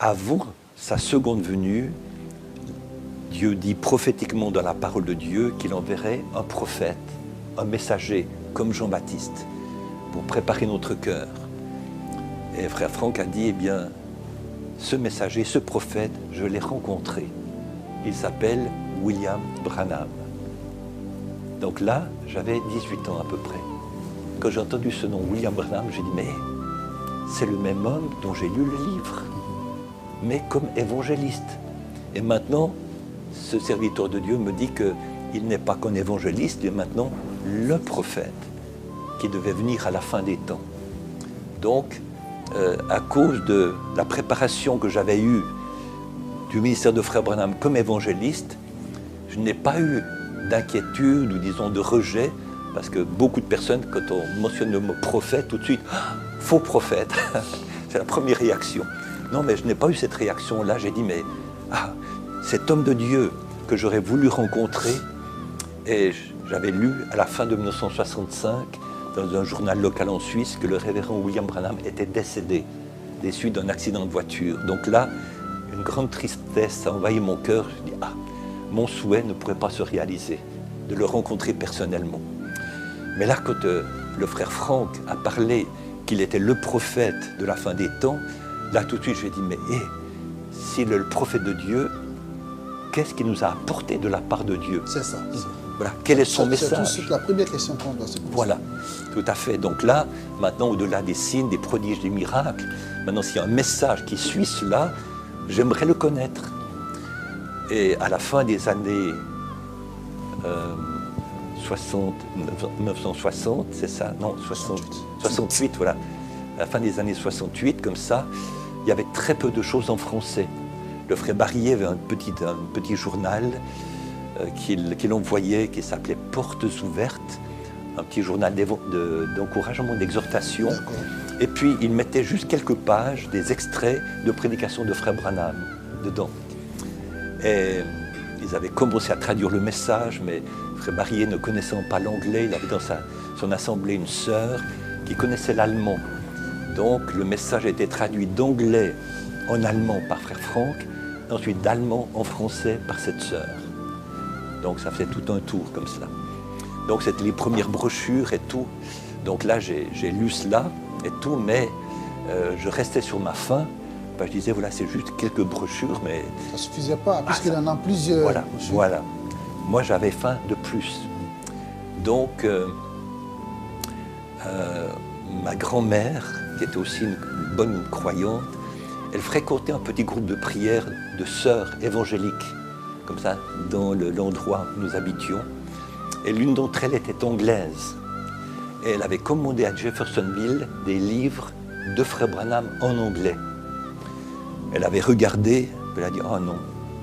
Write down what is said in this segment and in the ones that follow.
avant sa seconde venue, Dieu dit prophétiquement dans la parole de Dieu qu'il enverrait un prophète, un messager, comme Jean-Baptiste, pour préparer notre cœur. Et frère Franck a dit, eh bien, ce messager, ce prophète, je l'ai rencontré. Il s'appelle William Branham. Donc là, j'avais 18 ans à peu près. Quand j'ai entendu ce nom, William Branham, j'ai dit, mais c'est le même homme dont j'ai lu le livre, mais comme évangéliste. Et maintenant, ce serviteur de Dieu me dit qu'il n'est pas qu'un évangéliste, il est maintenant le prophète qui devait venir à la fin des temps. Donc, à cause de la préparation que j'avais eue du ministère de Frère Branham comme évangéliste, je n'ai pas eu d'inquiétude ou disons de rejet, parce que beaucoup de personnes, quand on mentionne le mot prophète, tout de suite, faux prophète, c'est la première réaction. Non, mais je n'ai pas eu cette réaction-là, j'ai dit, mais cet homme de Dieu que j'aurais voulu rencontrer, et j'avais lu à la fin de 1965, dans un journal local en Suisse, que le révérend William Branham était décédé des suites d'un accident de voiture. Donc là, une grande tristesse a envahi mon cœur. Je dis, mon souhait ne pourrait pas se réaliser, de le rencontrer personnellement. Mais là, quand le frère Franck a parlé qu'il était le prophète de la fin des temps, là tout de suite j'ai dit, mais s'il est le prophète de Dieu, qu'est-ce qu'il nous a apporté de la part de Dieu? C'est ça. Voilà. Quel est son message? C'est la première question qu'on doit se poser. Voilà, tout à fait. Donc là, maintenant, au-delà des signes, des prodiges, des miracles, maintenant s'il y a un message qui suit cela, j'aimerais le connaître. Et à la fin des années 1960, c'est ça? Non, 68, voilà. À la fin des années 68, comme ça, il y avait très peu de choses en français. Le frère Barrier avait un petit journal qu'il envoyait, qui s'appelait Portes ouvertes, un petit journal d'encouragement, d'exhortation. Et puis, il mettait juste quelques pages, des extraits de prédications de frère Branham dedans. Et ils avaient commencé à traduire le message, mais frère Barrier ne connaissant pas l'anglais, il avait dans son assemblée une sœur qui connaissait l'allemand. Donc, le message a été traduit d'anglais en allemand par frère Franck, et ensuite d'allemand en français par cette sœur. Donc ça fait tout un tour comme ça. Donc c'était les premières brochures et tout. Donc là j'ai lu cela et tout, mais je restais sur ma faim. Ben, je disais voilà, c'est juste quelques brochures, mais... Ça ne suffisait pas, puisqu'il y en a plusieurs. Voilà, voilà. Moi j'avais faim de plus. Donc ma grand-mère, qui était aussi une bonne croyante, elle fréquentait un petit groupe de prière de sœurs évangéliques, comme ça, dans l'endroit où nous habitions. Et l'une d'entre elles était anglaise. Et elle avait commandé à Jeffersonville des livres de frère Branham en anglais. Elle avait regardé, elle a dit « Oh non, moi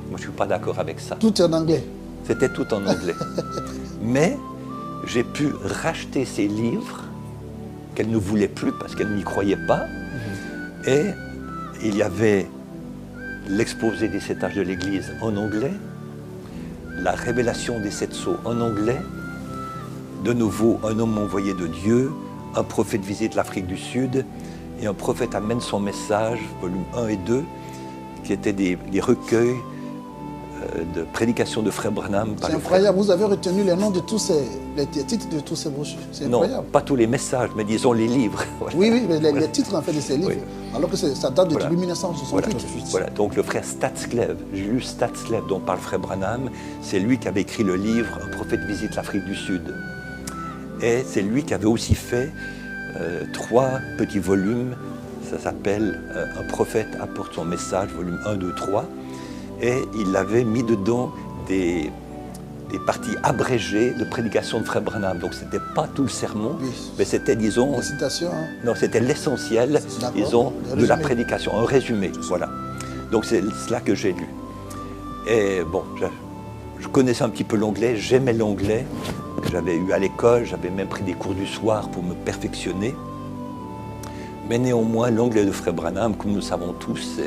je ne suis pas d'accord avec ça. » Tout en anglais. C'était tout en anglais. Mais j'ai pu racheter ces livres qu'elle ne voulait plus parce qu'elle n'y croyait pas. Et il y avait l'exposé des 7 âges de l'Église en anglais, la révélation des 7 sceaux en anglais, de nouveau un homme envoyé de Dieu, un prophète visite l'Afrique du Sud, et un prophète amène son message, volume 1 et 2, qui étaient des recueils de prédications de frère Branham. C'est incroyable, vous avez retenu les noms de tous les titres de tous ces brochures. C'est incroyable. Non, pas tous les messages, mais disons les livres. Voilà. Oui, mais les titres en fait de ces livres, alors que ça date de 1968. Voilà, donc le frère Statscleve, Julius Statscleve, dont parle frère Branham, c'est lui qui avait écrit le livre « Un prophète visite l'Afrique du Sud ». Et c'est lui qui avait aussi fait 3 petits volumes, ça s'appelle « Un prophète apporte son message », volume 1, 2, 3. Et il avait mis dedans des parties abrégées de prédication de frère Branham. Donc ce n'était pas tout le sermon, mais c'était, disons... Des citations, hein. Non, c'était l'essentiel, disons, de la prédication, un résumé, voilà. Donc c'est cela que j'ai lu. Et bon, je connaissais un petit peu l'anglais, j'aimais l'anglais, que j'avais eu à l'école, j'avais même pris des cours du soir pour me perfectionner. Mais néanmoins, l'anglais de frère Branham, comme nous savons tous,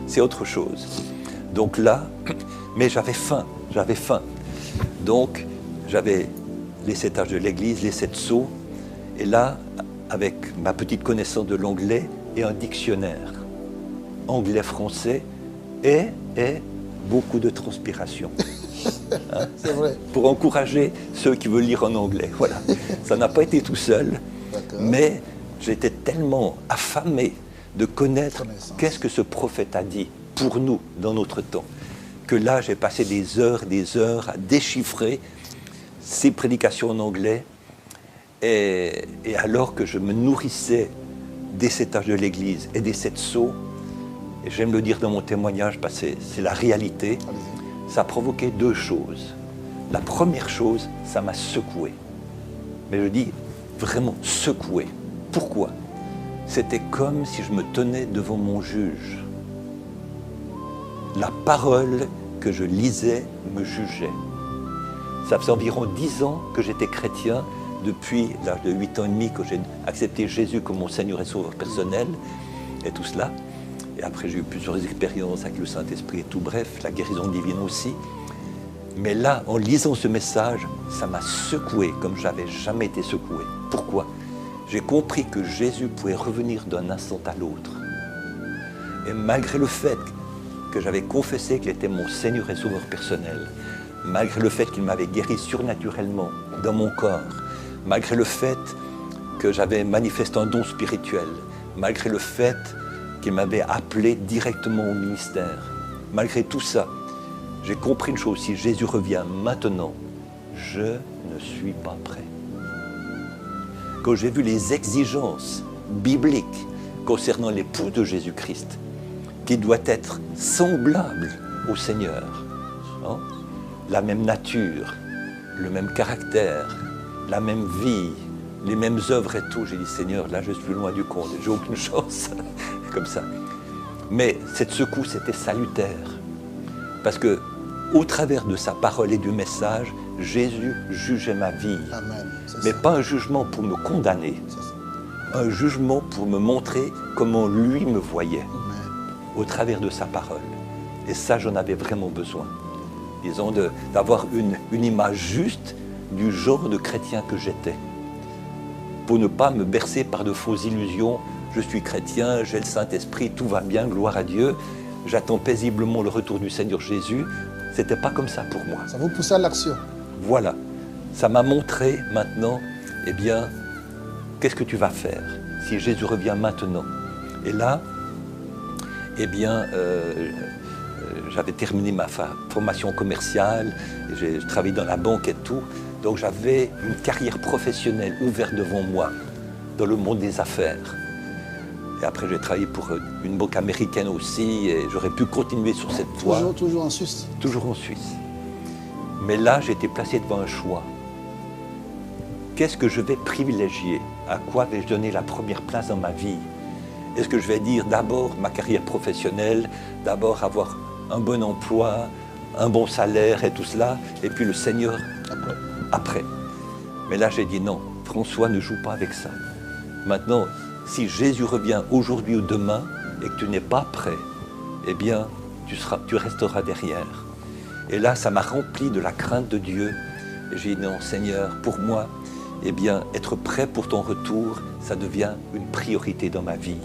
c'est autre chose. Donc là, mais j'avais faim. Donc j'avais les 7 âges de l'Église, les 7 sceaux, et là, avec ma petite connaissance de l'anglais et un dictionnaire. anglais-français et beaucoup de transpiration. Hein? C'est vrai. Pour encourager ceux qui veulent lire en anglais. Voilà. Ça n'a pas été tout seul, mais j'étais tellement affamé de connaître qu'est-ce que ce prophète a dit pour nous dans notre temps, que là j'ai passé des heures à déchiffrer ces prédications en anglais, et alors que je me nourrissais des 7 âges de l'Église et des 7 sceaux, et j'aime le dire dans mon témoignage parce que c'est la réalité, ça a provoqué 2 choses. La première chose, ça m'a secoué. Mais je dis vraiment secoué. Pourquoi? C'était comme si je me tenais devant mon juge. La parole que je lisais me jugeait. Ça faisait environ 10 ans que j'étais chrétien, depuis l'âge de 8 ans et demi que j'ai accepté Jésus comme mon Seigneur et Sauveur personnel, et tout cela. Et après, j'ai eu plusieurs expériences avec le Saint-Esprit et tout, bref, la guérison divine aussi. Mais là, en lisant ce message, ça m'a secoué comme je n'avais jamais été secoué. Pourquoi? J'ai compris que Jésus pouvait revenir d'un instant à l'autre. Et malgré le fait que j'avais confessé qu'il était mon Seigneur et Sauveur personnel, malgré le fait qu'il m'avait guéri surnaturellement dans mon corps, malgré le fait que j'avais manifesté un don spirituel, malgré le fait qu'il m'avait appelé directement au ministère. Malgré tout ça, j'ai compris une chose, si Jésus revient maintenant, je ne suis pas prêt. Quand j'ai vu les exigences bibliques concernant l'époux de Jésus-Christ, qui doit être semblable au Seigneur, hein, la même nature, le même caractère, la même vie, les mêmes œuvres et tout, j'ai dit Seigneur, là je suis loin du compte, j'ai aucune chance. Comme ça. Mais cette secousse était salutaire, parce que au travers de sa parole et du message, Jésus jugeait ma vie. Amen. Mais pas un jugement pour me condamner, un jugement pour me montrer comment lui me voyait. Amen. Au travers de sa parole. Et ça, j'en avais vraiment besoin. Disons, d'avoir une image juste du genre de chrétien que j'étais, pour ne pas me bercer par de fausses illusions. Je suis chrétien, j'ai le Saint-Esprit, tout va bien, gloire à Dieu. J'attends paisiblement le retour du Seigneur Jésus. Ce n'était pas comme ça pour moi. Ça vous poussait à l'action. Voilà. Ça m'a montré maintenant, eh bien, qu'est-ce que tu vas faire si Jésus revient maintenant? Et là, eh bien, j'avais terminé ma formation commerciale, j'ai travaillé dans la banque et tout. Donc j'avais une carrière professionnelle ouverte devant moi dans le monde des affaires. Et après, j'ai travaillé pour une banque américaine aussi, et j'aurais pu continuer sur cette voie. Toujours en Suisse? Toujours en Suisse. Mais là, j'ai été placé devant un choix. Qu'est-ce que je vais privilégier? À quoi vais-je donner la première place dans ma vie? Est-ce que je vais dire d'abord ma carrière professionnelle, d'abord avoir un bon emploi, un bon salaire et tout cela, et puis le Seigneur après. Mais là, j'ai dit non, François, ne joue pas avec ça. Maintenant, si Jésus revient aujourd'hui ou demain et que tu n'es pas prêt, eh bien, tu resteras derrière. Et là, ça m'a rempli de la crainte de Dieu. Et j'ai dit non, Seigneur, pour moi, eh bien, être prêt pour ton retour, ça devient une priorité dans ma vie.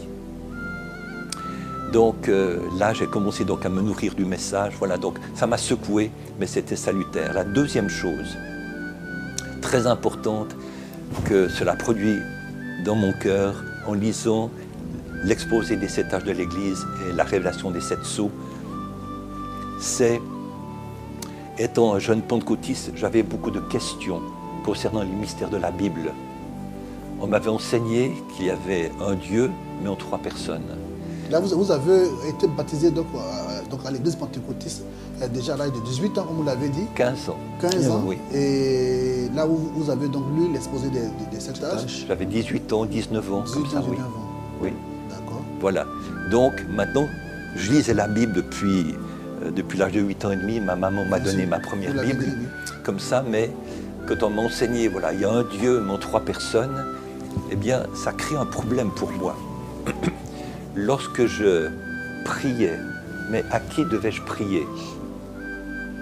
Donc là, j'ai commencé donc à me nourrir du message. Voilà, donc ça m'a secoué, mais c'était salutaire. La deuxième chose, très importante, que cela produit dans mon cœur, en lisant l'exposé des 7 âges de l'Église et la révélation des 7 sceaux, c'est, étant un jeune pentecôtiste, j'avais beaucoup de questions concernant les mystères de la Bible. On m'avait enseigné qu'il y avait un Dieu, mais en 3 personnes. Là, vous avez été baptisé donc à l'église pentecôtiste déjà à l'âge de 18 ans, comme vous l'avez dit. 15 ans. 15 ans, oui. Et là, vous avez donc lu l'exposé des 7 âges. J'avais 18 ans, 19 ans, comme ça, oui. 19 ans. Oui. D'accord. Voilà. Donc, maintenant, je lisais la Bible depuis l'âge de 8 ans et demi. Ma maman m'a donné ma première Bible, comme ça, mais quand on m'a enseigné, voilà, il y a un Dieu, mais en 3 personnes, eh bien, ça crée un problème pour moi. Lorsque je priais, mais à qui devais-je prier?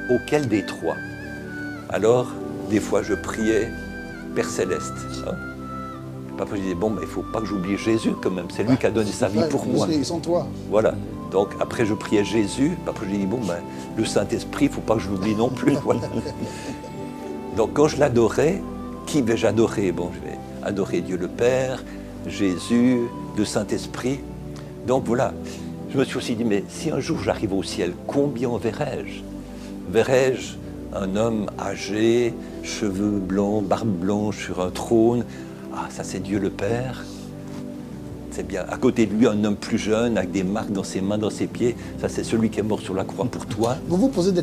Auquel des 3? Alors, des fois, je priais Père Céleste. Hein? Parfois, je disais, bon, mais il ne faut pas que j'oublie Jésus quand même. C'est lui qui a donné sa vie pour moi. Ils sont 3. Voilà. Donc après je priais Jésus, après j'ai dit bon ben le Saint-Esprit, il ne faut pas que je l'oublie non plus. Voilà. Donc quand je l'adorais, qui vais-je adorer? Bon, je vais adorer Dieu le Père, Jésus, le Saint-Esprit. Donc voilà, je me suis aussi dit, mais si un jour j'arrive au ciel, combien verrai-je? Verrai-je un homme âgé, cheveux blancs, barbe blanche sur un trône? Ah, ça c'est Dieu le Père. C'est bien. À côté de lui, un homme plus jeune, avec des marques dans ses mains, dans ses pieds. Ça c'est celui qui est mort sur la croix pour toi. Vous vous posez des